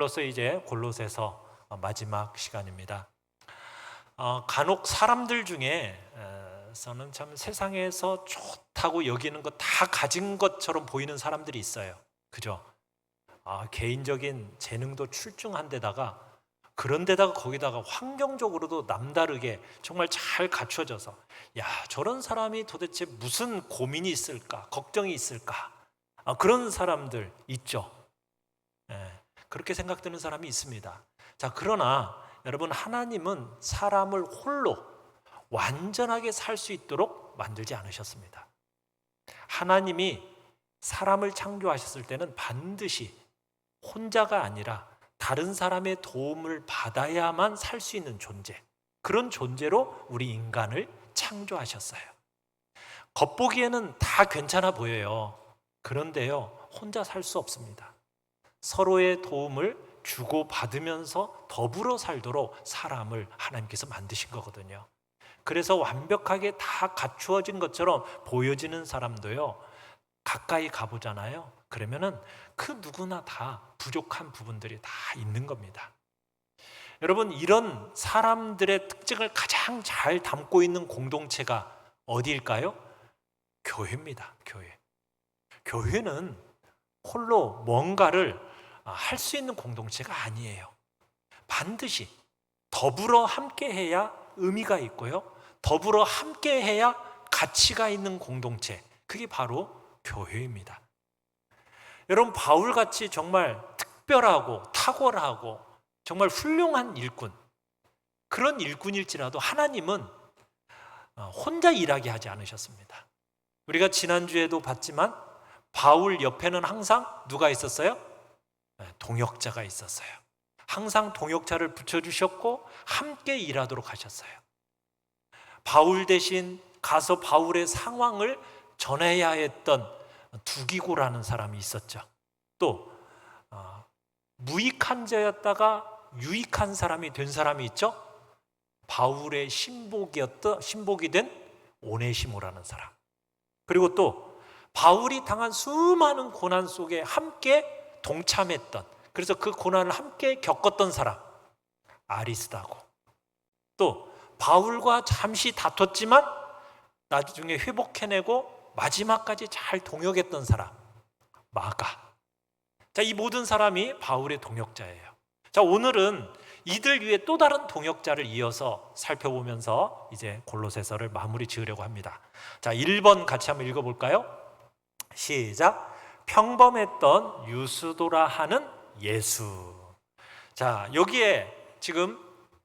로서 이제 골로새서 마지막 시간입니다. 간혹 사람들 중에서는 참 세상에서 좋다고 여기는 거 다 가진 것처럼 보이는 사람들이 있어요. 그죠? 개인적인 재능도 출중한 데다가 그런데다가 거기다가 환경적으로도 남다르게 정말 잘 갖춰져서 저런 사람이 도대체 무슨 고민이 있을까? 걱정이 있을까? 그런 사람들 있죠. 그렇게 생각되는 사람이 있습니다. 자, 그러나 여러분, 하나님은 사람을 홀로 완전하게 살 수 있도록 만들지 않으셨습니다. 하나님이 사람을 창조하셨을 때는 반드시 혼자가 아니라 다른 사람의 도움을 받아야만 살 수 있는 존재, 그런 존재로 우리 인간을 창조하셨어요. 겉보기에는 다 괜찮아 보여요. 그런데요, 혼자 살 수 없습니다. 서로의 도움을 주고받으면서 더불어 살도록 사람을 하나님께서 만드신 거거든요. 그래서 완벽하게 다 갖추어진 것처럼 보여지는 사람도요, 가까이 가보잖아요. 그러면은 그 누구나 다 부족한 부분들이 다 있는 겁니다. 여러분, 이런 사람들의 특징을 가장 잘 담고 있는 공동체가 어디일까요? 교회입니다. 교회는 홀로 뭔가를 할 수 있는 공동체가 아니에요. 반드시 더불어 함께해야 의미가 있고요, 더불어 함께해야 가치가 있는 공동체, 그게 바로 교회입니다. 여러분, 바울같이 정말 특별하고 탁월하고 정말 훌륭한 일꾼, 그런 일꾼일지라도 하나님은 혼자 일하게 하지 않으셨습니다. 우리가 지난주에도 봤지만 바울 옆에는 항상 누가 있었어요? 동역자가 있었어요. 항상 동역자를 붙여주셨고 함께 일하도록 하셨어요. 바울 대신 가서 바울의 상황을 전해야 했던 두기고라는 사람이 있었죠. 또 무익한 자였다가 유익한 사람이 된 사람이 있죠. 바울의 신복이 된 오네시모라는 사람. 그리고 또 바울이 당한 수많은 고난 속에 함께 동참했던, 그래서 그 고난을 함께 겪었던 사람, 아리스다고. 또 바울과 잠시 다퉜지만 나중에 회복해내고 마지막까지 잘 동역했던 사람, 마가. 자, 이 모든 사람이 바울의 동역자예요. 자, 오늘은 이들 위에 또 다른 동역자를 이어서 살펴보면서 이제 골로새서를 마무리 지으려고 합니다. 자, 1번 같이 한번 읽어볼까요? 시작. 평범했던 유스도라 하는 예수. 자, 여기에 지금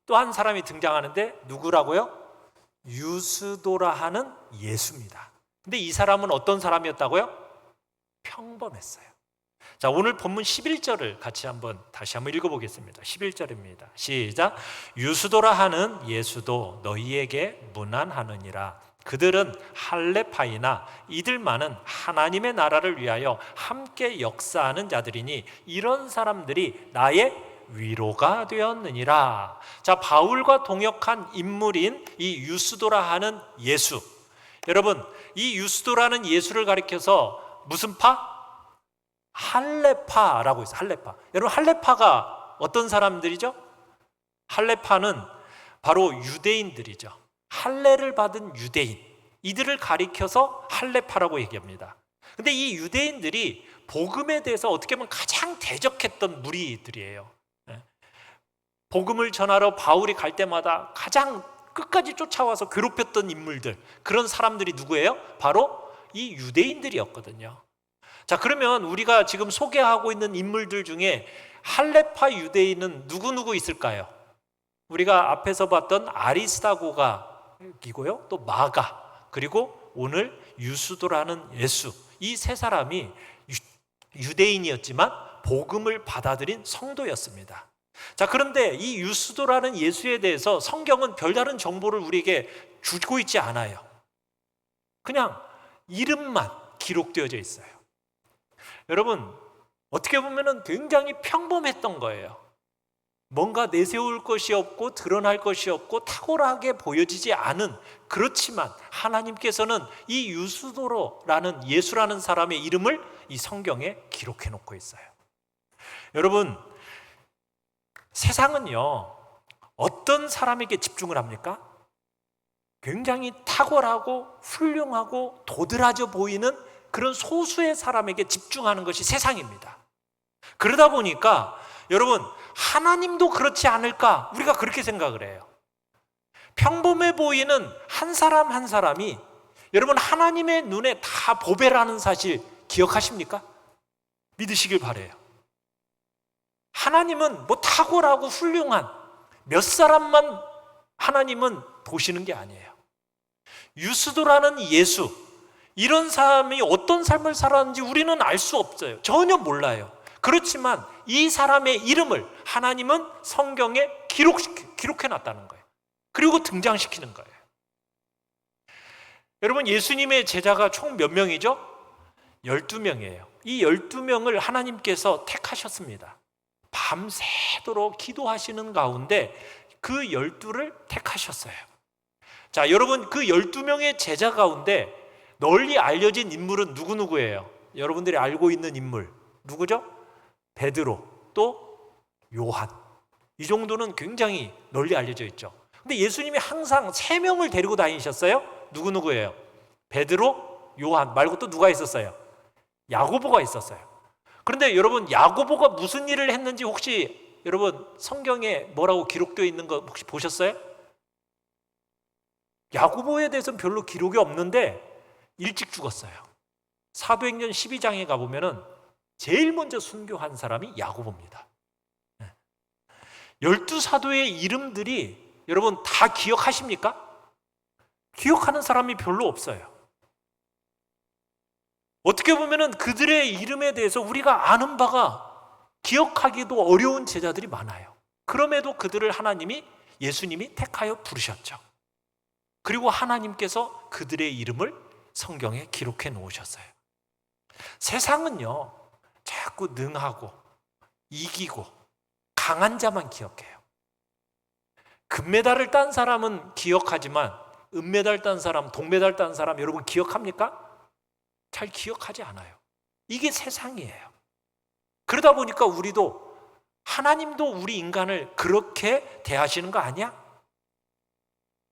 또 한 사람이 등장하는데 누구라고요? 유스도라 하는 예수입니다. 근데 이 사람은 어떤 사람이었다고요? 평범했어요. 자, 오늘 본문 11절을 다시 한번 읽어보겠습니다. 11절입니다. 시작. 유스도라 하는 예수도 너희에게 문안하느니라. 그들은 할레파이나 이들만은 하나님의 나라를 위하여 함께 역사하는 자들이니 이런 사람들이 나의 위로가 되었느니라. 자, 바울과 동역한 인물인 이 유스도라 하는 예수. 여러분, 이 유스도라는 예수를 가리켜서 무슨 파? 할레파라고 있어요. 할레파. 여러분, 할레파가 어떤 사람들이죠? 할레파는 바로 유대인들이죠. 할례를 받은 유대인, 이들을 가리켜서 할레파라고 얘기합니다. 근데 이 유대인들이 복음에 대해서 어떻게 보면 가장 대적했던 무리들이에요. 복음을 전하러 바울이 갈 때마다 가장 끝까지 쫓아와서 괴롭혔던 인물들, 그런 사람들이 누구예요? 바로 이 유대인들이었거든요. 자, 그러면 우리가 지금 소개하고 있는 인물들 중에 할레파 유대인은 누구 있을까요? 우리가 앞에서 봤던 아리스다고가 이고요, 또 마가, 그리고 오늘 유스도라는 예수, 이 세 사람이 유대인이었지만 복음을 받아들인 성도였습니다. 자, 그런데 이 유스도라는 예수에 대해서 성경은 별다른 정보를 우리에게 주고 있지 않아요. 그냥 이름만 기록되어져 있어요. 여러분, 어떻게 보면 굉장히 평범했던 거예요. 뭔가 내세울 것이 없고 드러날 것이 없고 탁월하게 보여지지 않은, 그렇지만 하나님께서는 이 유스도라는 예수라는 사람의 이름을 이 성경에 기록해 놓고 있어요. 여러분, 세상은요, 어떤 사람에게 집중을 합니까? 굉장히 탁월하고 훌륭하고 도드라져 보이는 그런 소수의 사람에게 집중하는 것이 세상입니다. 그러다 보니까 여러분, 하나님도 그렇지 않을까? 우리가 그렇게 생각을 해요. 평범해 보이는 한 사람 한 사람이 여러분 하나님의 눈에 다 보배라는 사실 기억하십니까? 믿으시길 바라요. 하나님은 뭐 탁월하고 훌륭한 몇 사람만 하나님은 보시는 게 아니에요. 유스도라는 예수, 이런 사람이 어떤 삶을 살았는지 우리는 알 수 없어요. 전혀 몰라요. 그렇지만 이 사람의 이름을 하나님은 성경에 기록해놨다는 거예요. 그리고 등장시키는 거예요. 여러분, 예수님의 제자가 총 몇 명이죠? 12명이에요. 이 12명을 하나님께서 택하셨습니다. 밤새도록 기도하시는 가운데 그 12를 택하셨어요. 자, 여러분, 그 12명의 제자 가운데 널리 알려진 인물은 누구예요? 여러분들이 알고 있는 인물 누구죠? 베드로, 또 요한. 이 정도는 굉장히 널리 알려져 있죠. 근데 예수님이 항상 3명을 데리고 다니셨어요. 누구예요? 베드로, 요한 말고 또 누가 있었어요? 야고보가 있었어요. 그런데 여러분, 야고보가 무슨 일을 했는지 혹시 여러분 성경에 뭐라고 기록되어 있는 거 혹시 보셨어요? 야고보에 대해서는 별로 기록이 없는데 일찍 죽었어요. 사도행전 12장에 가보면은 제일 먼저 순교한 사람이 야고보입니다. 12사도의 이름들이 여러분 다 기억하십니까? 기억하는 사람이 별로 없어요. 어떻게 보면은 그들의 이름에 대해서 우리가 아는 바가 기억하기도 어려운 제자들이 많아요. 그럼에도 그들을 예수님이 택하여 부르셨죠. 그리고 하나님께서 그들의 이름을 성경에 기록해 놓으셨어요. 세상은요, 자꾸 능하고 이기고 강한 자만 기억해요. 금메달을 딴 사람은 기억하지만 은메달 딴 사람, 동메달 딴 사람 여러분 기억합니까? 잘 기억하지 않아요. 이게 세상이에요. 그러다 보니까 하나님도 우리 인간을 그렇게 대하시는 거 아니야?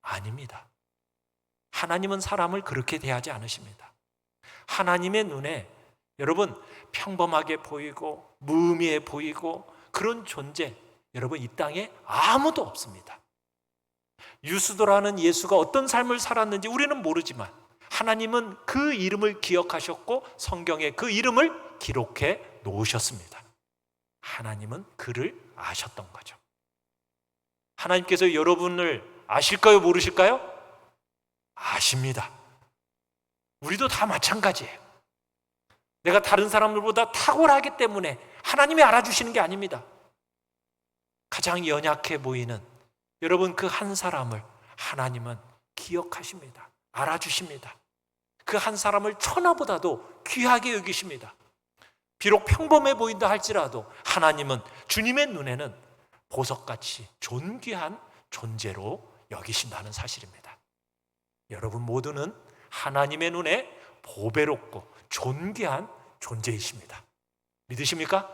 아닙니다. 하나님은 사람을 그렇게 대하지 않으십니다. 하나님의 눈에 여러분 평범하게 보이고 무의미해 보이고 그런 존재 여러분 이 땅에 아무도 없습니다. 유스도라는 예수가 어떤 삶을 살았는지 우리는 모르지만 하나님은 그 이름을 기억하셨고 성경에 그 이름을 기록해 놓으셨습니다. 하나님은 그를 아셨던 거죠. 하나님께서 여러분을 아실까요? 모르실까요? 아십니다. 우리도 다 마찬가지예요. 내가 다른 사람들보다 탁월하기 때문에 하나님이 알아주시는 게 아닙니다. 가장 연약해 보이는 여러분 그 한 사람을 하나님은 기억하십니다. 알아주십니다. 그 한 사람을 천하보다도 귀하게 여기십니다. 비록 평범해 보인다 할지라도 하나님은 주님의 눈에는 보석같이 존귀한 존재로 여기신다는 사실입니다. 여러분 모두는 하나님의 눈에 보배롭고 존귀한 존재이십니다. 믿으십니까?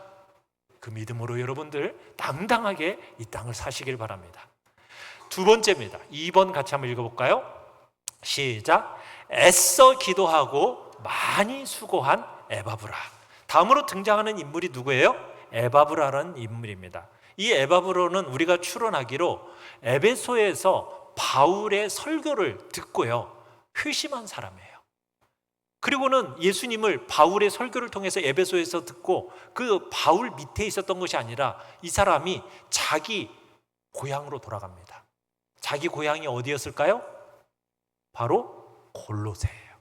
그 믿음으로 여러분들 당당하게 이 땅을 사시길 바랍니다. 두 번째입니다. 2번 같이 한번 읽어볼까요? 시작. 애써 기도하고 많이 수고한 에바브라. 다음으로 등장하는 인물이 누구예요? 에바브라라는 인물입니다. 이 에바브라는 우리가 추론하기로 에베소에서 바울의 설교를 듣고요 회심한 사람이에요. 그리고는 예수님을 바울의 설교를 통해서 에베소에서 듣고 그 바울 밑에 있었던 것이 아니라 이 사람이 자기 고향으로 돌아갑니다. 자기 고향이 어디였을까요? 바로 골로새예요.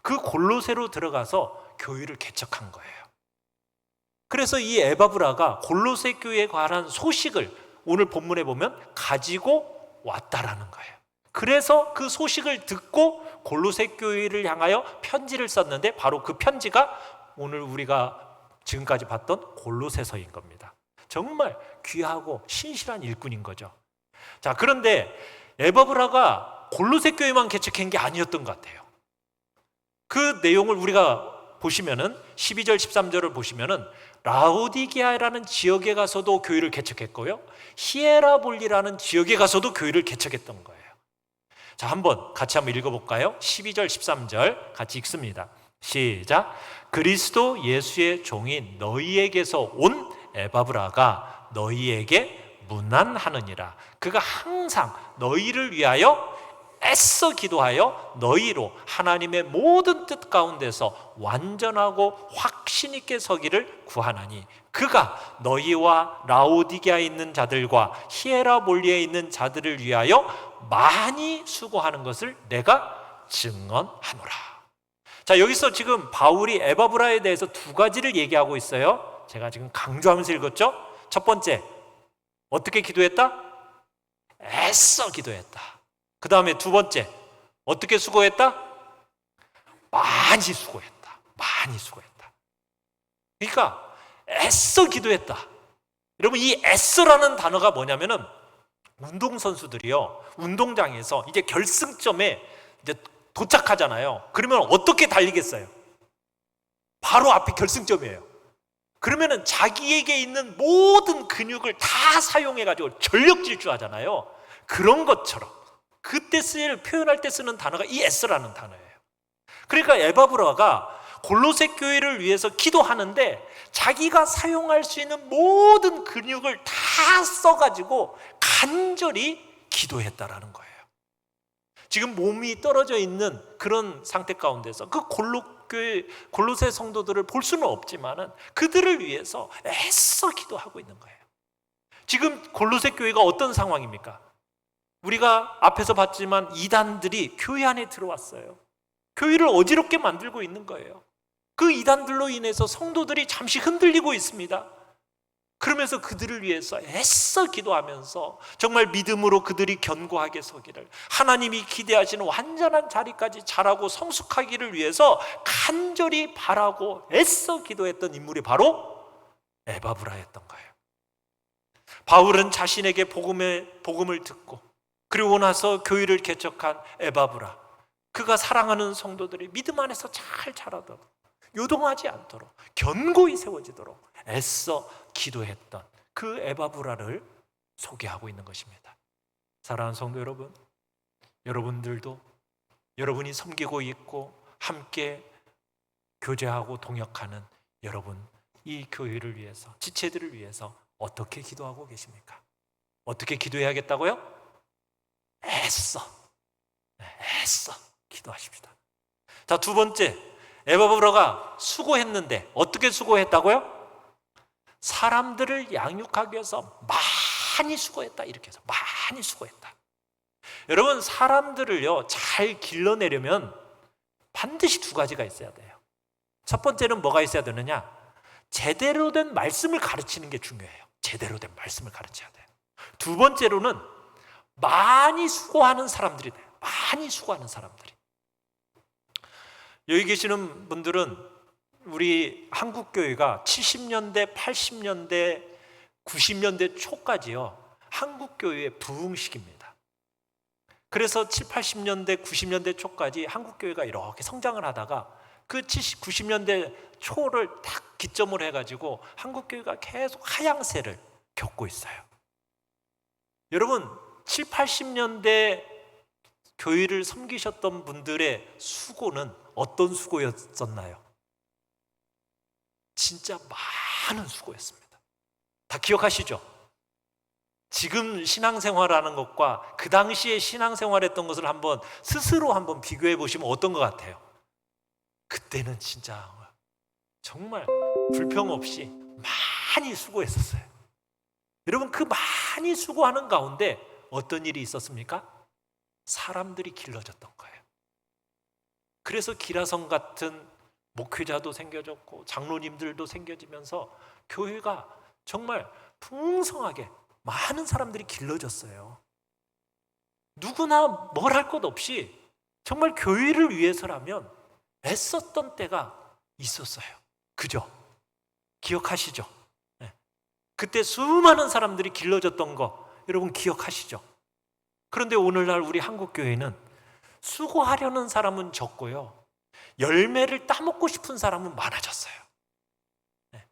그 골로새로 들어가서 교회를 개척한 거예요. 그래서 이 에바브라가 골로새 교회에 관한 소식을 오늘 본문에 보면 가지고 왔다라는 거예요. 그래서 그 소식을 듣고 골로새 교회를 향하여 편지를 썼는데 바로 그 편지가 오늘 우리가 지금까지 봤던 골로새서인 겁니다. 정말 귀하고 신실한 일꾼인 거죠. 자, 그런데 에바브라가 골로새 교회만 개척한 게 아니었던 것 같아요. 그 내용을 우리가 보시면은 12절 13절을 보시면은 라오디게아라는 지역에 가서도 교회를 개척했고요, 히에라볼리라는 지역에 가서도 교회를 개척했던 거예요. 자, 같이 한번 읽어볼까요? 12절 13절 같이 읽습니다. 시작. 그리스도 예수의 종인 너희에게서 온 에바브라가 너희에게 문안하느니라. 그가 항상 너희를 위하여 애써 기도하여 너희로 하나님의 모든 뜻 가운데서 완전하고 확신 있게 서기를 구하나니, 그가 너희와 라오디게아에 있는 자들과 히에라볼리에 있는 자들을 위하여 많이 수고하는 것을 내가 증언하노라. 자, 여기서 지금 바울이 에바브라에 대해서 두 가지를 얘기하고 있어요. 제가 지금 강조하면서 읽었죠? 첫 번째, 어떻게 기도했다? 애써 기도했다. 그 다음에 두 번째, 어떻게 수고했다? 많이 수고했다. 많이 수고했다. 그러니까 애써 기도했다. 여러분, 이 애써라는 단어가 뭐냐면은, 운동선수들이요, 운동장에서 이제 결승점에 이제 도착하잖아요. 그러면 어떻게 달리겠어요? 바로 앞이 결승점이에요. 그러면은 자기에게 있는 모든 근육을 다 사용해가지고 전력 질주하잖아요. 그런 것처럼 그때 표현할 때 쓰는 단어가 이 애써라는 단어예요. 그러니까 에바브라가 골로새 교회를 위해서 기도하는데 자기가 사용할 수 있는 모든 근육을 다 써가지고 간절히 기도했다라는 거예요. 지금 몸이 떨어져 있는 그런 상태 가운데서 그 골로새 성도들을 볼 수는 없지만은 그들을 위해서 애써 기도하고 있는 거예요. 지금 골로새 교회가 어떤 상황입니까? 우리가 앞에서 봤지만 이단들이 교회 안에 들어왔어요. 교회를 어지럽게 만들고 있는 거예요. 그 이단들로 인해서 성도들이 잠시 흔들리고 있습니다. 그러면서 그들을 위해서 애써 기도하면서 정말 믿음으로 그들이 견고하게 서기를, 하나님이 기대하시는 완전한 자리까지 자라고 성숙하기를 위해서 간절히 바라고 애써 기도했던 인물이 바로 에바브라였던 거예요. 바울은 자신에게 복음을 듣고 그리고 나서 교회를 개척한 에바브라, 그가 사랑하는 성도들이 믿음 안에서 잘 자라도록, 요동하지 않도록, 견고히 세워지도록 애써 기도했던 그 에바브라를 소개하고 있는 것입니다. 사랑하는 성도 여러분, 여러분들도 여러분이 섬기고 있고 함께 교제하고 동역하는 여러분, 이 교회를 위해서, 지체들을 위해서 어떻게 기도하고 계십니까? 어떻게 기도해야겠다고요? 애써 기도하십시다. 자, 두 번째, 에바브라가 수고했는데 어떻게 수고했다고요? 사람들을 양육하기 위해서 많이 수고했다. 이렇게 해서 많이 수고했다. 여러분, 사람들을요 잘 길러내려면 반드시 두 가지가 있어야 돼요. 첫 번째는 뭐가 있어야 되느냐? 제대로 된 말씀을 가르치는 게 중요해요. 제대로 된 말씀을 가르쳐야 돼요. 두 번째로는 많이 수고하는 사람들이 돼요. 많이 수고하는 사람들이. 여기 계시는 분들은 우리 한국교회가 70년대, 80년대, 90년대 초까지요, 한국교회의 부흥식입니다. 그래서 70, 80년대, 90년대 초까지 한국교회가 이렇게 성장을 하다가 그 70, 90년대 초를 딱 기점으로 해가지고 한국교회가 계속 하향세를 겪고 있어요. 여러분, 7, 80년대 교회를 섬기셨던 분들의 수고는 어떤 수고였었나요? 진짜 많은 수고였습니다. 다 기억하시죠? 지금 신앙생활하는 것과 그 당시에 신앙생활했던 것을 스스로 한번 비교해 보시면 어떤 것 같아요? 그때는 진짜 정말 불평 없이 많이 수고했었어요. 여러분, 그 많이 수고하는 가운데 어떤 일이 있었습니까? 사람들이 길러졌던 거예요. 그래서 기라성 같은 목회자도 생겨졌고 장로님들도 생겨지면서 교회가 정말 풍성하게 많은 사람들이 길러졌어요. 누구나 뭘 할 것 없이 정말 교회를 위해서라면 애썼던 때가 있었어요. 그죠? 기억하시죠? 네. 그때 수많은 사람들이 길러졌던 거 여러분 기억하시죠? 그런데 오늘날 우리 한국교회는 수고하려는 사람은 적고요, 열매를 따먹고 싶은 사람은 많아졌어요. 네.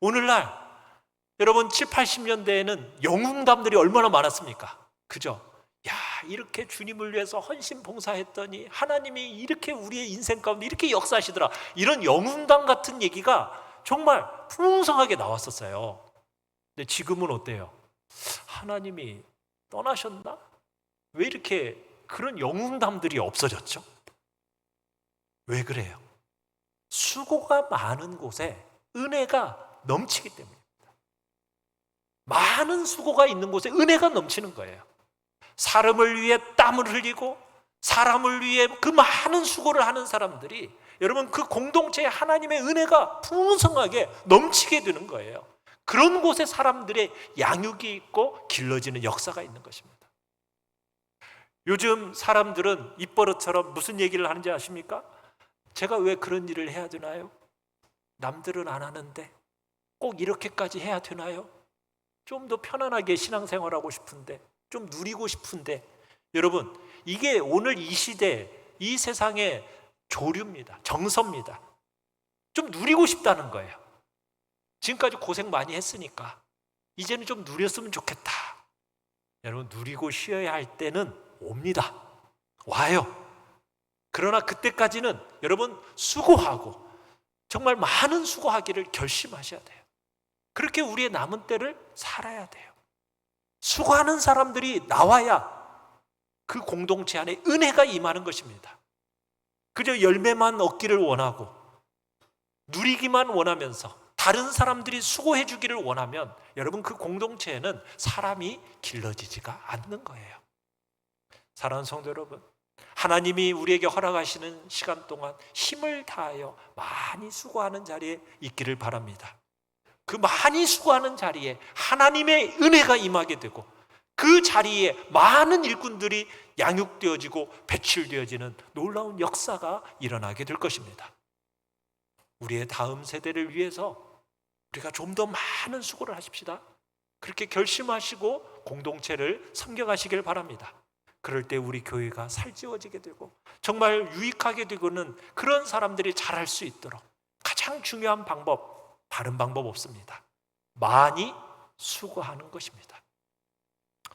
오늘날 여러분 7, 80년대에는 영웅담들이 얼마나 많았습니까? 그죠? 야, 이렇게 주님을 위해서 헌신 봉사했더니 하나님이 이렇게 우리의 인생 가운데 이렇게 역사하시더라. 이런 영웅담 같은 얘기가 정말 풍성하게 나왔었어요. 근데 지금은 어때요? 하나님이 떠나셨나? 왜 이렇게 그런 영웅담들이 없어졌죠? 왜 그래요? 수고가 많은 곳에 은혜가 넘치기 때문입니다. 많은 수고가 있는 곳에 은혜가 넘치는 거예요. 사람을 위해 땀을 흘리고 사람을 위해 그 많은 수고를 하는 사람들이 여러분 그 공동체에 하나님의 은혜가 풍성하게 넘치게 되는 거예요. 그런 곳에 사람들의 양육이 있고 길러지는 역사가 있는 것입니다. 요즘 사람들은 입버릇처럼 무슨 얘기를 하는지 아십니까? 제가 왜 그런 일을 해야 되나요? 남들은 안 하는데 꼭 이렇게까지 해야 되나요? 좀 더 편안하게 신앙생활하고 싶은데, 좀 누리고 싶은데. 여러분, 이게 오늘 이 시대, 이 세상의 조류입니다. 정서입니다. 좀 누리고 싶다는 거예요. 지금까지 고생 많이 했으니까 이제는 좀 누렸으면 좋겠다. 여러분, 누리고 쉬어야 할 때는 옵니다. 와요. 그러나 그때까지는 여러분 수고하고 정말 많은 수고하기를 결심하셔야 돼요. 그렇게 우리의 남은 때를 살아야 돼요. 수고하는 사람들이 나와야 그 공동체 안에 은혜가 임하는 것입니다. 그저 열매만 얻기를 원하고 누리기만 원하면서 다른 사람들이 수고해 주기를 원하면 여러분 그 공동체에는 사람이 길러지지가 않는 거예요. 사랑하는 성도 여러분, 하나님이 우리에게 허락하시는 시간 동안 힘을 다하여 많이 수고하는 자리에 있기를 바랍니다. 그 많이 수고하는 자리에 하나님의 은혜가 임하게 되고 그 자리에 많은 일꾼들이 양육되어지고 배출되어지는 놀라운 역사가 일어나게 될 것입니다. 우리의 다음 세대를 위해서 우리가 좀 더 많은 수고를 하십시다. 그렇게 결심하시고 공동체를 섬겨가시길 바랍니다. 그럴 때 우리 교회가 살찌워지게 되고 정말 유익하게 되고는 그런 사람들이 잘할 수 있도록 가장 중요한 방법, 다른 방법 없습니다. 많이 수고하는 것입니다.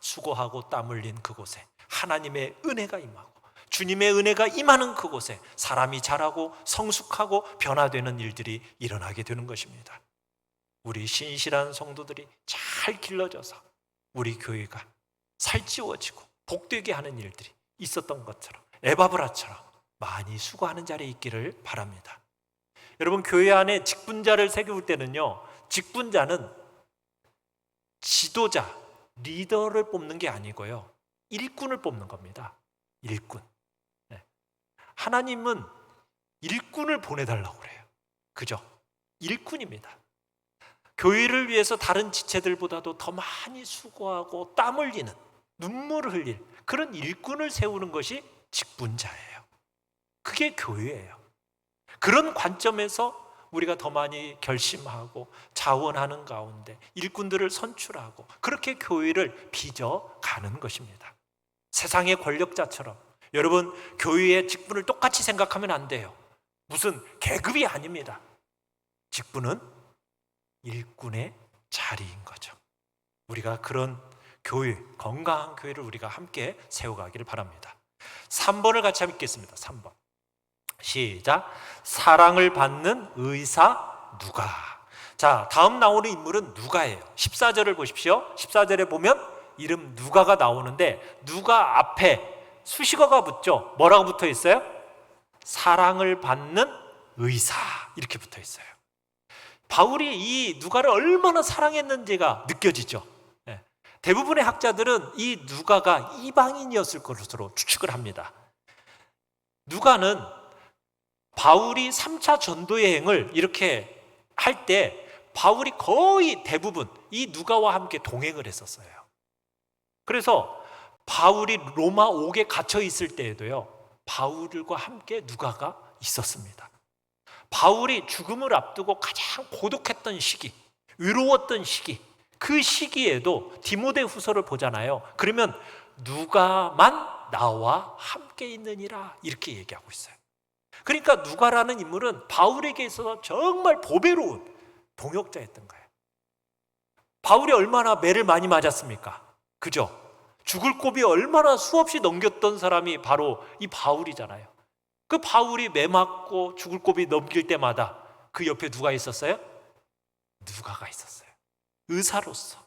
수고하고 땀 흘린 그곳에 하나님의 은혜가 임하고 주님의 은혜가 임하는 그곳에 사람이 자라고 성숙하고 변화되는 일들이 일어나게 되는 것입니다. 우리 신실한 성도들이 잘 길러져서 우리 교회가 살찌워지고 복되게 하는 일들이 있었던 것처럼 에바브라처럼 많이 수고하는 자리에 있기를 바랍니다. 여러분, 교회 안에 직분자를 세울 때는요, 직분자는 지도자, 리더를 뽑는 게 아니고요, 일꾼을 뽑는 겁니다. 일꾼. 하나님은 일꾼을 보내달라고 그래요. 그죠? 일꾼입니다. 교회를 위해서 다른 지체들보다도 더 많이 수고하고 땀 흘리는, 눈물을 흘릴 그런 일꾼을 세우는 것이 직분자예요. 그게 교회예요. 그런 관점에서 우리가 더 많이 결심하고 자원하는 가운데 일꾼들을 선출하고 그렇게 교회를 빚어가는 것입니다. 세상의 권력자처럼 여러분 교회의 직분을 똑같이 생각하면 안 돼요. 무슨 계급이 아닙니다. 직분은 일꾼의 자리인 거죠. 우리가 그런 교회, 건강한 교회를 우리가 함께 세워가기를 바랍니다. 3번을 같이 함께 읽겠습니다. 3번 시작. 사랑을 받는 의사 누가. 자, 다음 나오는 인물은 누가예요. 14절을 보십시오. 14절에 보면 이름 누가가 나오는데 누가 앞에 수식어가 붙죠. 뭐라고 붙어 있어요? 사랑을 받는 의사 이렇게 붙어 있어요. 바울이 이 누가를 얼마나 사랑했는지가 느껴지죠. 대부분의 학자들은 이 누가가 이방인이었을 것으로 추측을 합니다. 누가는 바울이 3차 전도 여행을 이렇게 할 때 바울이 거의 대부분 이 누가와 함께 동행을 했었어요. 그래서 바울이 로마 옥에 갇혀 있을 때에도요, 바울과 함께 누가가 있었습니다. 바울이 죽음을 앞두고 가장 고독했던 시기, 외로웠던 시기, 그 시기에도 디모데후서를 보잖아요. 그러면 누가만 나와 함께 있느니라 이렇게 얘기하고 있어요. 그러니까 누가라는 인물은 바울에게 있어서 정말 보배로운 동역자였던 거예요. 바울이 얼마나 매를 많이 맞았습니까? 그죠? 죽을 고비 얼마나 수없이 넘겼던 사람이 바로 이 바울이잖아요. 그 바울이 매 맞고 죽을 고비 넘길 때마다 그 옆에 누가 있었어요? 누가가 있었어요. 의사로서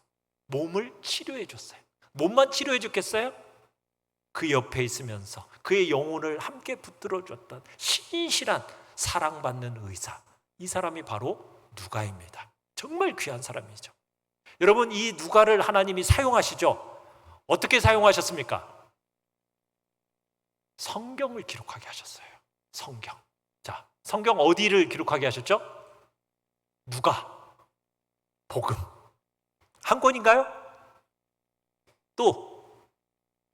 몸을 치료해 줬어요. 몸만 치료해 줬겠어요? 그 옆에 있으면서 그의 영혼을 함께 붙들어 줬던 신실한 사랑받는 의사, 이 사람이 바로 누가입니다. 정말 귀한 사람이죠. 여러분, 이 누가를 하나님이 사용하시죠? 어떻게 사용하셨습니까? 성경을 기록하게 하셨어요. 성경. 자, 성경 어디를 기록하게 하셨죠? 누가? 복음. 한 권인가요? 또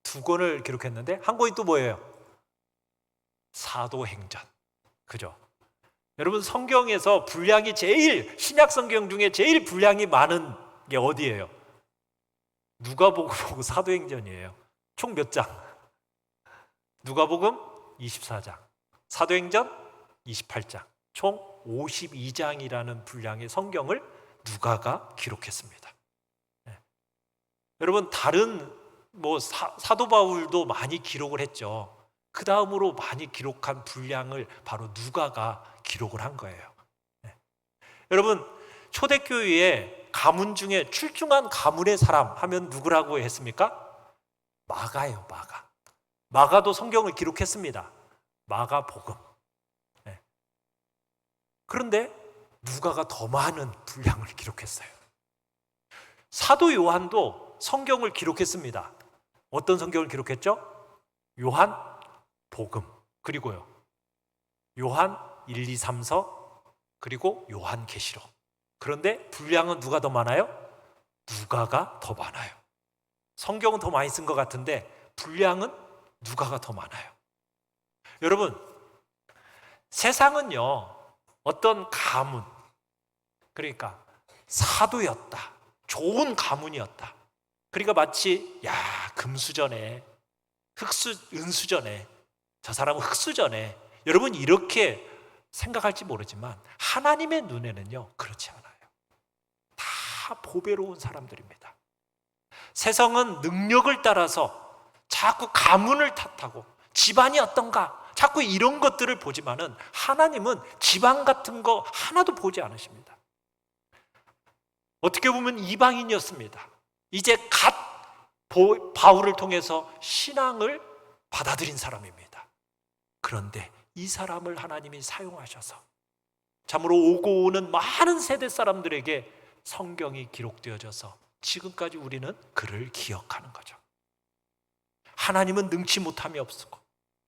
두 권을 기록했는데 한 권이 또 뭐예요? 사도행전. 그죠? 여러분, 성경에서 분량이 신약 성경 중에 제일 분량이 많은 게 어디예요? 누가복음하고 사도행전이에요. 총 몇 장? 누가복음 24장, 사도행전 28장, 총 52장이라는 분량의 성경을 누가가 기록했습니다. 네. 여러분, 다른 사도 바울도 많이 기록을 했죠. 그 다음으로 많이 기록한 분량을 바로 누가가 기록을 한 거예요. 네. 여러분, 초대교회에 가문 중에 출중한 가문의 사람 하면 누구라고 했습니까? 마가예요. 마가도 성경을 기록했습니다. 마가복음. 네. 그런데 누가가 더 많은 분량을 기록했어요. 사도 요한도 성경을 기록했습니다. 어떤 성경을 기록했죠? 요한복음, 그리고요 요한 1, 2, 3서, 그리고 요한계시록. 그런데 분량은 누가 더 많아요? 누가가 더 많아요. 성경은 더 많이 쓴 것 같은데 분량은 누가가 더 많아요. 여러분, 세상은요, 어떤 가문, 그러니까 사도였다, 좋은 가문이었다, 그러니까 마치 금수저네, 은수저네, 저 사람은 흙수저네, 여러분 이렇게 생각할지 모르지만 하나님의 눈에는요 그렇지 않아요. 다 보배로운 사람들입니다. 세상은 능력을 따라서 자꾸 가문을 탓하고 집안이 어떤가 자꾸 이런 것들을 보지만은 하나님은 집안 같은 거 하나도 보지 않으십니다. 어떻게 보면 이방인이었습니다. 이제 갓 바울을 통해서 신앙을 받아들인 사람입니다. 그런데 이 사람을 하나님이 사용하셔서 참으로 오고 오는 많은 세대 사람들에게 성경이 기록되어져서 지금까지 우리는 그를 기억하는 거죠. 하나님은 능치 못함이 없고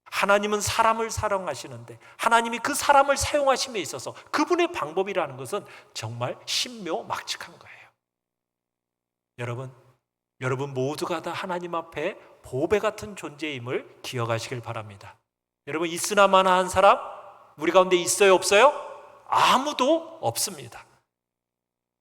하나님은 사람을 사랑하시는데 하나님이 그 사람을 사용하심에 있어서 그분의 방법이라는 것은 정말 신묘막측한 거예요. 여러분 모두가 다 하나님 앞에 보배 같은 존재임을 기억하시길 바랍니다. 여러분, 있으나마나 한 사람 우리 가운데 있어요, 없어요? 아무도 없습니다.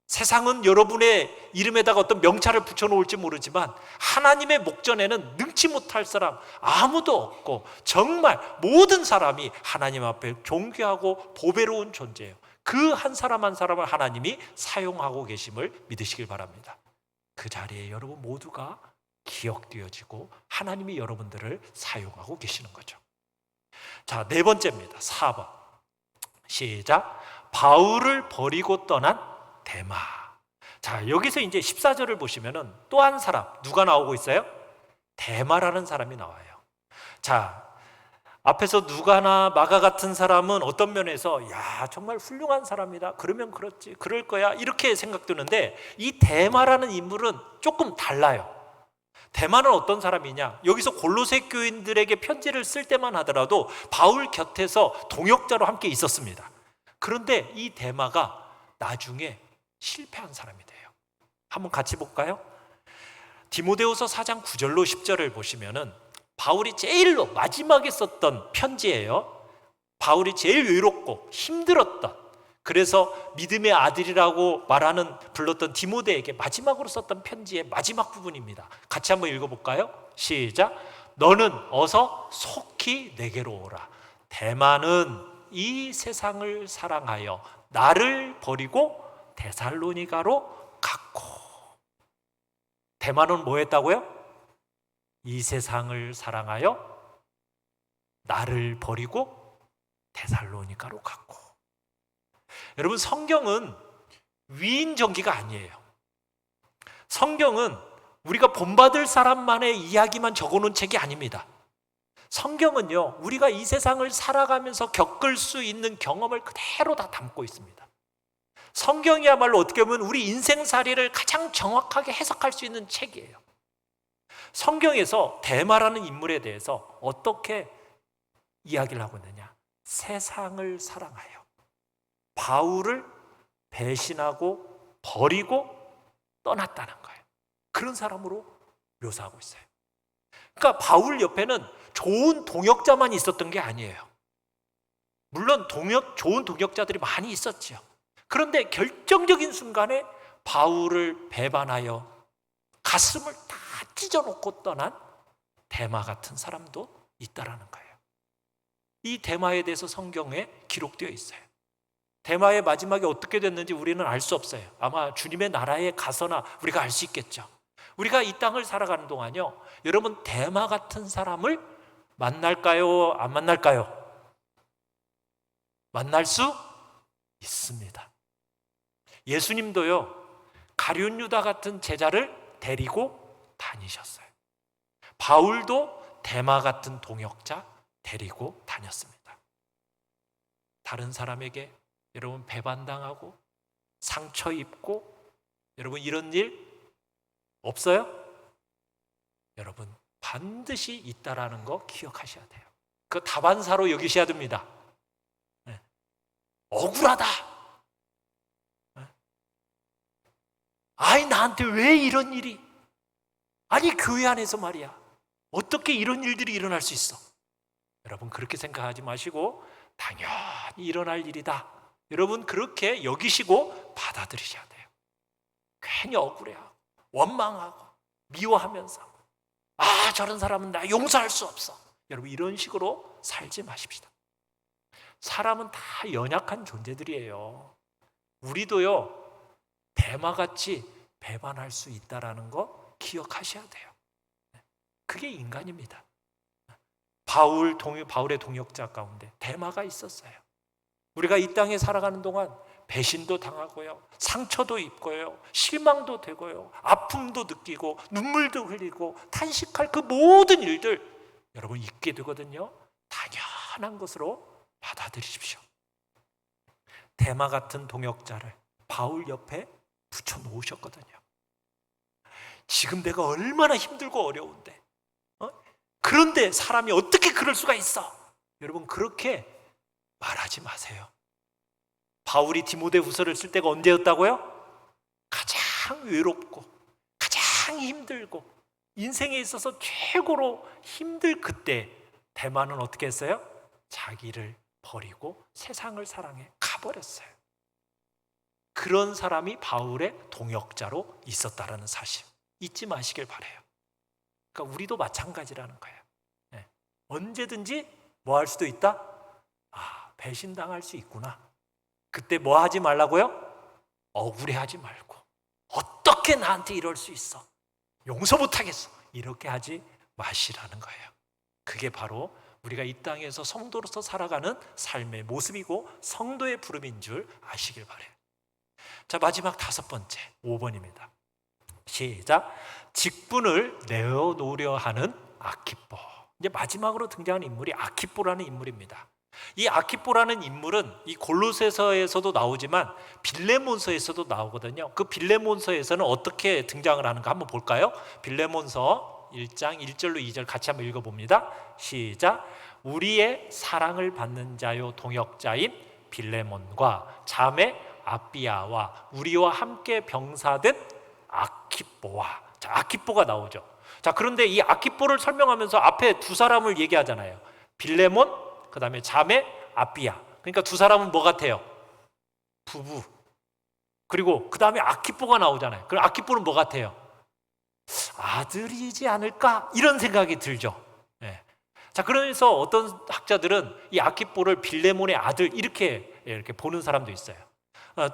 세상은 여러분의 이름에다가 어떤 명찰을 붙여놓을지 모르지만 하나님의 목전에는 능치 못할 사람 아무도 없고 정말 모든 사람이 하나님 앞에 존귀하고 보배로운 존재예요. 그 한 사람 한 사람을 하나님이 사용하고 계심을 믿으시길 바랍니다. 그 자리에 여러분 모두가 기억되어지고 하나님이 여러분들을 사용하고 계시는 거죠. 자, 네 번째입니다. 4번. 시작. 바울을 버리고 떠난 데마. 자, 여기서 이제 14절을 보시면은 또 한 사람 누가 나오고 있어요? 데마라는 사람이 나와요. 자, 앞에서 누가나 마가 같은 사람은 어떤 면에서 정말 훌륭한 사람이다, 그러면 그렇지, 그럴 거야, 이렇게 생각되는데 이 데마라는 인물은 조금 달라요. 데마는 어떤 사람이냐? 여기서 골로새 교인들에게 편지를 쓸 때만 하더라도 바울 곁에서 동역자로 함께 있었습니다. 그런데 이 데마가 나중에 실패한 사람이 돼요. 한번 같이 볼까요? 디모데후서 4장 9절로 10절을 보시면은 바울이 제일 마지막에 썼던 편지예요. 바울이 제일 외롭고 힘들었던, 그래서 믿음의 아들이라고 불렀던 디모데에게 마지막으로 썼던 편지의 마지막 부분입니다. 같이 한번 읽어볼까요? 시작. 너는 어서 속히 내게로 오라. 데마는 이 세상을 사랑하여 나를 버리고 데살로니가로 갔고. 데마는 뭐 했다고요? 이 세상을 사랑하여 나를 버리고 데살로니가로 갔고. 여러분, 성경은 위인전기가 아니에요. 성경은 우리가 본받을 사람만의 이야기만 적어놓은 책이 아닙니다. 성경은요, 우리가 이 세상을 살아가면서 겪을 수 있는 경험을 그대로 다 담고 있습니다. 성경이야말로 어떻게 보면 우리 인생살이를 가장 정확하게 해석할 수 있는 책이에요. 성경에서 데마라는 인물에 대해서 어떻게 이야기를 하고 있느냐? 세상을 사랑하여 바울을 배신하고 버리고 떠났다는 거예요. 그런 사람으로 묘사하고 있어요. 그러니까 바울 옆에는 좋은 동역자만 있었던 게 아니에요. 물론 좋은 동역자들이 많이 있었죠. 그런데 결정적인 순간에 바울을 배반하여 가슴을 다 찢어놓고 떠난 데마 같은 사람도 있다라는 거예요. 이 데마에 대해서 성경에 기록되어 있어요. 데마의 마지막이 어떻게 됐는지 우리는 알 수 없어요. 아마 주님의 나라에 가서나 우리가 알 수 있겠죠. 우리가 이 땅을 살아가는 동안요, 여러분, 데마 같은 사람을 만날까요? 안 만날까요? 만날 수 있습니다. 예수님도요, 가룟 유다 같은 제자를 데리고 다니셨어요. 바울도 데마 같은 동역자 데리고 다녔습니다. 다른 사람에게 여러분 배반당하고 상처 입고 여러분 이런 일 없어요? 여러분 반드시 있다라는 거 기억하셔야 돼요. 그 다반사로 여기셔야 됩니다. 네. 억울하다. 네. 아이, 나한테 왜 이런 일이? 아니, 교회 안에서 말이야, 어떻게 이런 일들이 일어날 수 있어? 여러분 그렇게 생각하지 마시고 당연히 일어날 일이다, 여러분 그렇게 여기시고 받아들이셔야 돼요. 괜히 억울해하고 원망하고 미워하면서 아, 저런 사람은 나 용서할 수 없어, 여러분 이런 식으로 살지 마십시다. 사람은 다 연약한 존재들이에요. 우리도요 대마같이 배반할 수 있다라는 거 기억하셔야 돼요. 그게 인간입니다. 바울의 동역자 가운데 대마가 있었어요. 우리가 이 땅에 살아가는 동안 배신도 당하고요, 상처도 입고요, 실망도 되고요, 아픔도 느끼고 눈물도 흘리고 탄식할 그 모든 일들 여러분 있게 되거든요. 당연한 것으로 받아들이십시오. 대마 같은 동역자를 바울 옆에 붙여 놓으셨거든요. 지금 내가 얼마나 힘들고 어려운데, 그런데 사람이 어떻게 그럴 수가 있어? 여러분 그렇게 말하지 마세요. 바울이 디모데후서를 쓸 때가 언제였다고요? 가장 외롭고 가장 힘들고 인생에 있어서 최고로 힘들 그때 데마는 어떻게 했어요? 자기를 버리고 세상을 사랑해 가버렸어요. 그런 사람이 바울의 동역자로 있었다라는 사실 잊지 마시길 바라요. 그러니까 우리도 마찬가지라는 거예요. 네. 언제든지 뭐 할 수도 있다? 아, 배신당할 수 있구나. 그때 뭐 하지 말라고요? 억울해하지 말고 어떻게 나한테 이럴 수 있어? 용서 못하겠어. 이렇게 하지 마시라는 거예요. 그게 바로 우리가 이 땅에서 성도로서 살아가는 삶의 모습이고 성도의 부름인 줄 아시길 바라요. 자, 마지막 5번째 5번입니다. 시작. 직분을 내어놓으려 하는 아키포. 이제 마지막으로 등장하는 인물이 아키포라는 인물입니다. 이 아키포라는 인물은 이 골로새서에서도 나오지만 빌레몬서에서도 나오거든요. 그 빌레몬서에서는 어떻게 등장을 하는가 한번 볼까요? 빌레몬서 1장 1절로 2절 같이 한번 읽어봅니다. 시작. 우리의 사랑을 받는 자요 동역자인 빌레몬과 자매 아비아와 우리와 함께 병사된 아키포와, 자, 아키포가 나오죠. 자, 그런데 이 아키포를 설명하면서 앞에 두 사람을 얘기하잖아요. 빌레몬, 그 다음에 자매 아비아. 그러니까 두 사람은 뭐 같아요? 부부. 그리고 그 다음에 아키포가 나오잖아요. 그럼 아키포는 뭐 같아요? 아들이지 않을까? 이런 생각이 들죠. 네. 자, 그러면서 어떤 학자들은 이 아키포를 빌레몬의 아들 이렇게 보는 사람도 있어요.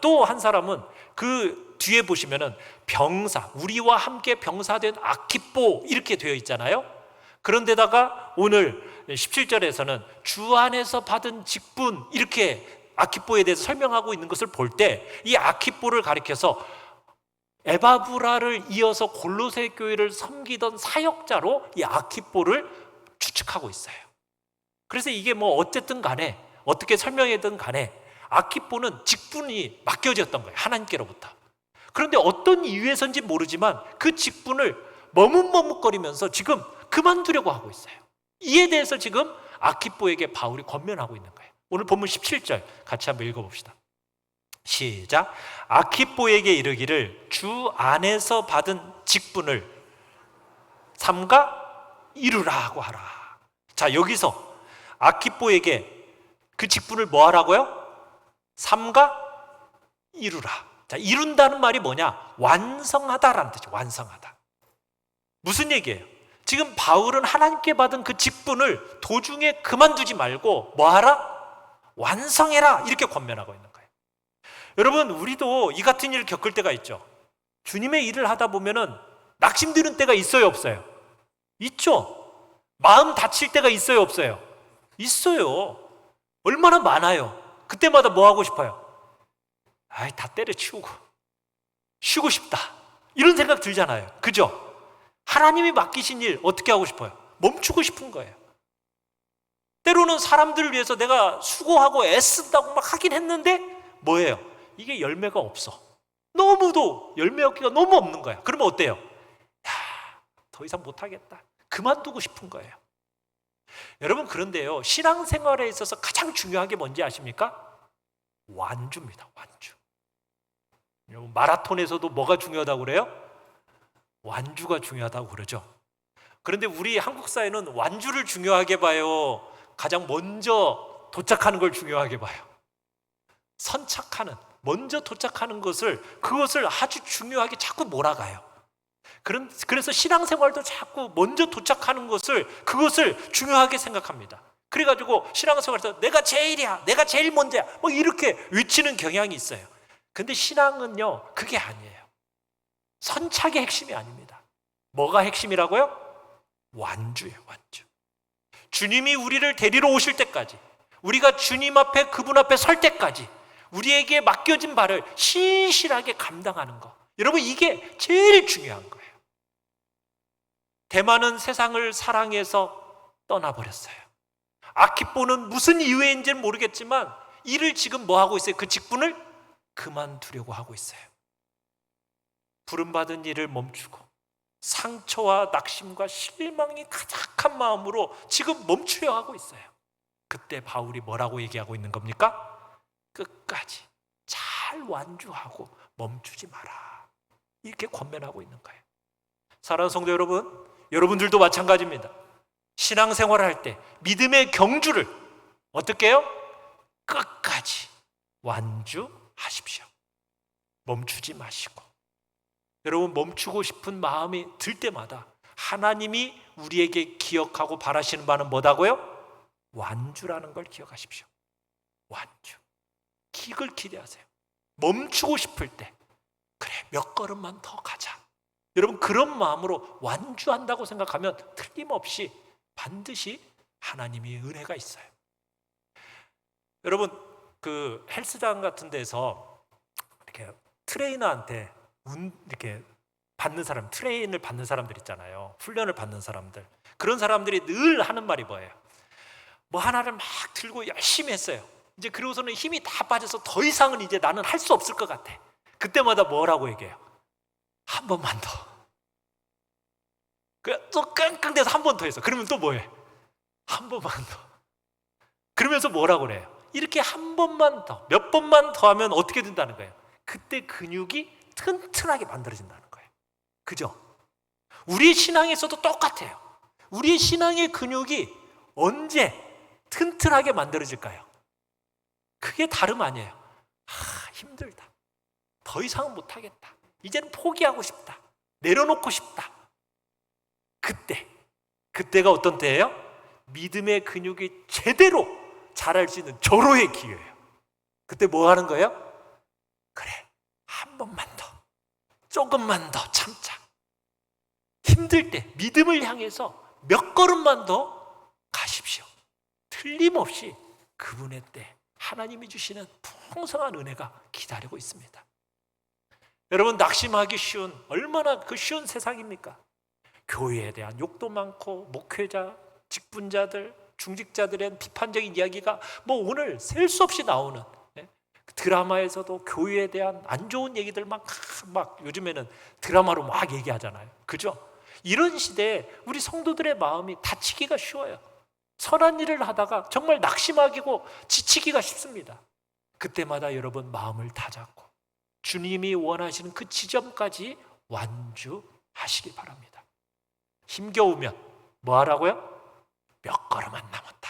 또 한 사람은 그 뒤에 보시면은 병사, 우리와 함께 병사된 아키뽀 이렇게 되어 있잖아요. 그런데다가 오늘 17절에서는 주 안에서 받은 직분 이렇게 아키뽀에 대해서 설명하고 있는 것을 볼 때 이 아키뽀를 가리켜서 에바브라를 이어서 골로새 교회를 섬기던 사역자로 이 아키뽀를 추측하고 있어요. 그래서 이게 뭐 어쨌든 간에 어떻게 설명하든 간에 아키뽀는 직분이 맡겨졌던 거예요, 하나님께로부터. 그런데 어떤 이유에서인지 모르지만 그 직분을 머뭇머뭇거리면서 지금 그만두려고 하고 있어요. 이에 대해서 지금 아키뽀에게 바울이 권면하고 있는 거예요. 오늘 본문 17절 같이 한번 읽어봅시다. 시작. 아키뽀에게 이르기를 주 안에서 받은 직분을 삼가 이루라고 하라. 자, 여기서 아키뽀에게 그 직분을 뭐 하라고요? 삼가 이루라. 자, 이룬다는 말이 뭐냐? 완성하다라는 뜻이죠. 완성하다. 무슨 얘기예요? 지금 바울은 하나님께 받은 그 직분을 도중에 그만두지 말고 뭐 하라? 완성해라. 이렇게 권면하고 있는 거예요. 여러분, 우리도 이 같은 일을 겪을 때가 있죠. 주님의 일을 하다 보면은 낙심드는 때가 있어요, 없어요? 있죠. 마음 다칠 때가 있어요, 없어요? 있어요. 얼마나 많아요. 그때마다 뭐 하고 싶어요? 아이, 다 때려치우고 쉬고 싶다, 이런 생각 들잖아요. 그죠? 하나님이 맡기신 일 어떻게 하고 싶어요? 멈추고 싶은 거예요. 때로는 사람들을 위해서 내가 수고하고 애쓴다고 막 하긴 했는데 뭐예요? 이게 열매가 없어. 너무도 열매 얻기가 너무 없는 거야. 그러면 어때요? 야, 더 이상 못하겠다, 그만두고 싶은 거예요. 여러분, 그런데요, 신앙생활에 있어서 가장 중요한 게 뭔지 아십니까? 완주입니다. 완주. 여러분, 마라톤에서도 뭐가 중요하다고 그래요? 완주가 중요하다고 그러죠. 그런데 우리 한국 사회는 완주를 중요하게 봐요? 가장 먼저 도착하는 걸 중요하게 봐요? 선착하는, 먼저 도착하는 그것을 아주 중요하게 자꾸 몰아가요. 그래서 신앙생활도 자꾸 먼저 도착하는 그것을 중요하게 생각합니다. 그래가지고 신앙생활에서 내가 제일이야, 내가 제일 먼저야, 뭐 이렇게 외치는 경향이 있어요. 근데 신앙은요, 그게 아니에요. 선착이 핵심이 아닙니다. 뭐가 핵심이라고요? 완주예요, 완주. 주님이 우리를 데리러 오실 때까지, 우리가 주님 앞에, 그분 앞에 설 때까지 우리에게 맡겨진 바를 신실하게 감당하는 것. 여러분, 이게 제일 중요한 거예요. 데마는 세상을 사랑해서 떠나버렸어요. 아키뽀는 무슨 이유인지는 모르겠지만 일을 지금 뭐 하고 있어요? 그 직분을 그만두려고 하고 있어요. 부름받은 일을 멈추고 상처와 낙심과 실망이 가득한 마음으로 지금 멈추려 하고 있어요. 그때 바울이 뭐라고 얘기하고 있는 겁니까? 끝까지 잘 완주하고 멈추지 마라, 이렇게 권면하고 있는 거예요. 사랑하는 성도 여러분, 여러분들도 마찬가지입니다. 신앙생활을 할 때 믿음의 경주를 어떻게 해요? 끝까지 완주하십시오. 멈추지 마시고. 여러분, 멈추고 싶은 마음이 들 때마다 하나님이 우리에게 기억하고 바라시는 바는 뭐다고요? 완주라는 걸 기억하십시오. 완주. 그걸 기대하세요. 멈추고 싶을 때 그래, 몇 걸음만 더 가자. 여러분, 그런 마음으로 완주한다고 생각하면 틀림없이 반드시 하나님의 은혜가 있어요. 여러분, 그 헬스장 같은 데서 이렇게 트레이너한테 이렇게 받는 사람, 트레인을 받는 사람들 있잖아요. 훈련을 받는 사람들. 그런 사람들이 늘 하는 말이 뭐예요? 뭐 하나를 막 들고 열심히 했어요. 이제 그러고서는 힘이 다 빠져서 더 이상은 이제 나는 할 수 없을 것 같아. 그때마다 뭐라고 얘기해요? 한 번만 더. 또 깡깡대서 한 번 더 했어. 그러면 또 뭐해? 한 번만 더. 그러면서 뭐라고 그래요? 이렇게 한 번만 더, 몇 번만 더 하면 어떻게 된다는 거예요? 그때 근육이 튼튼하게 만들어진다는 거예요. 그죠? 우리의 신앙에서도 똑같아요. 우리의 신앙의 근육이 언제 튼튼하게 만들어질까요? 그게 다름 아니에요. 힘들다, 더 이상은 못하겠다, 이제는 포기하고 싶다, 내려놓고 싶다. 그때가 어떤 때예요? 믿음의 근육이 제대로 자랄 수 있는 절호의 기회예요. 그때 뭐 하는 거예요? 한 번만 더, 조금만 더 참자. 힘들 때 믿음을 향해서 몇 걸음만 더 가십시오. 틀림없이 그분의 때 하나님이 주시는 풍성한 은혜가 기다리고 있습니다. 여러분, 낙심하기 쉬운, 얼마나 그 쉬운 세상입니까? 교회에 대한 욕도 많고, 목회자, 직분자들, 중직자들의 비판적인 이야기가 뭐 오늘 셀 수 없이 나오는, 드라마에서도 교회에 대한 안 좋은 얘기들 막 요즘에는 드라마로 막 얘기하잖아요. 그죠? 이런 시대에 우리 성도들의 마음이 다치기가 쉬워요. 선한 일을 하다가 정말 낙심하고 지치기가 쉽습니다. 그때마다 여러분, 마음을 다잡고 주님이 원하시는 그 지점까지 완주하시기 바랍니다. 힘겨우면 뭐 하라고요? 몇 걸음만 남았다.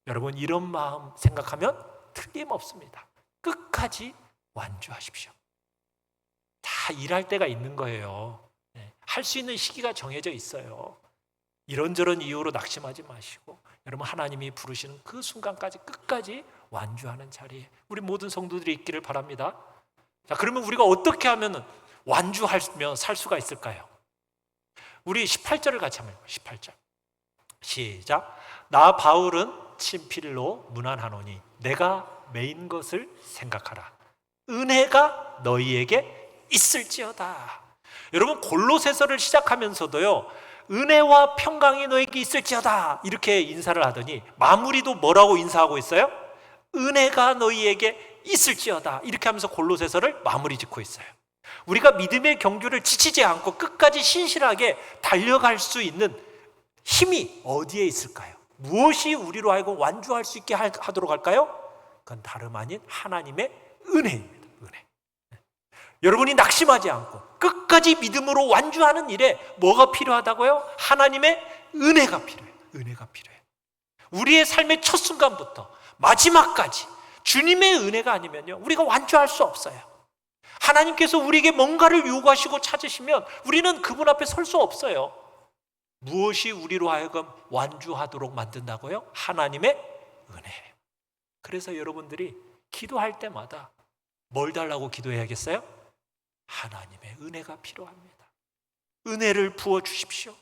여러분, 이런 마음 생각하면 틀림없습니다. 끝까지 완주하십시오. 다 일할 때가 있는 거예요. 할 수 있는 시기가 정해져 있어요. 이런저런 이유로 낙심하지 마시고, 여러분, 하나님이 부르시는 그 순간까지 끝까지 완주하는 자리에 우리 모든 성도들이 있기를 바랍니다. 자, 그러면 우리가 어떻게 하면 완주하며 살 수가 있을까요? 우리 18절을 같이 한번 읽어요. 18절 시작. 나 바울은 친필로 문안하노니 내가 메인 것을 생각하라. 은혜가 너희에게 있을지어다. 여러분, 골로새서를 시작하면서도요, 은혜와 평강이 너에게 있을지어다 이렇게 인사를 하더니 마무리도 뭐라고 인사하고 있어요? 은혜가 너희에게 있을지어다 이렇게 하면서 골로새서를 마무리 짓고 있어요. 우리가 믿음의 경주를 지치지 않고 끝까지 신실하게 달려갈 수 있는 힘이 어디에 있을까요? 무엇이 우리로 하여금 완주할 수 있게 하도록 할까요? 그건 다름 아닌 하나님의 은혜입니다. 은혜. 여러분이 낙심하지 않고 끝까지 믿음으로 완주하는 일에 뭐가 필요하다고요? 하나님의 은혜가 필요해요. 은혜가 필요해요. 우리의 삶의 첫 순간부터 마지막까지 주님의 은혜가 아니면요, 우리가 완주할 수 없어요. 하나님께서 우리에게 뭔가를 요구하시고 찾으시면 우리는 그분 앞에 설 수 없어요. 무엇이 우리로 하여금 완주하도록 만든다고요? 하나님의 은혜. 그래서 여러분들이 기도할 때마다 뭘 달라고 기도해야겠어요? 하나님의 은혜가 필요합니다. 은혜를 부어주십시오.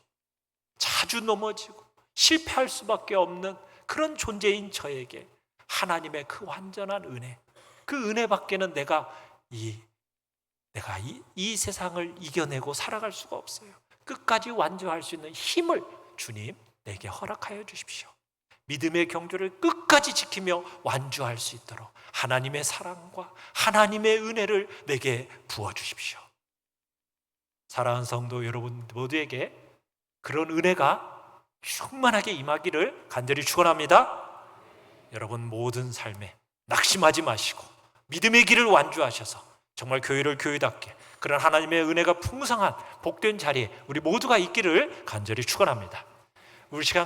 자주 넘어지고 실패할 수밖에 없는 그런 존재인 저에게 하나님의 그 완전한 은혜, 그 은혜밖에는 내가 이 세상을 이겨내고 살아갈 수가 없어요. 끝까지 완주할 수 있는 힘을 주님 내게 허락하여 주십시오. 믿음의 경주를 끝까지 지키며 완주할 수 있도록 하나님의 사랑과 하나님의 은혜를 내게 부어주십시오. 사랑하는 성도 여러분 모두에게 그런 은혜가 충만하게 임하기를 간절히 축원합니다. 여러분 모든 삶에 낙심하지 마시고 믿음의 길을 완주하셔서 정말 교회를 교회답게 그런 하나님의 은혜가 풍성한 복된 자리에 우리 모두가 있기를 간절히 축원합니다. 우리 시간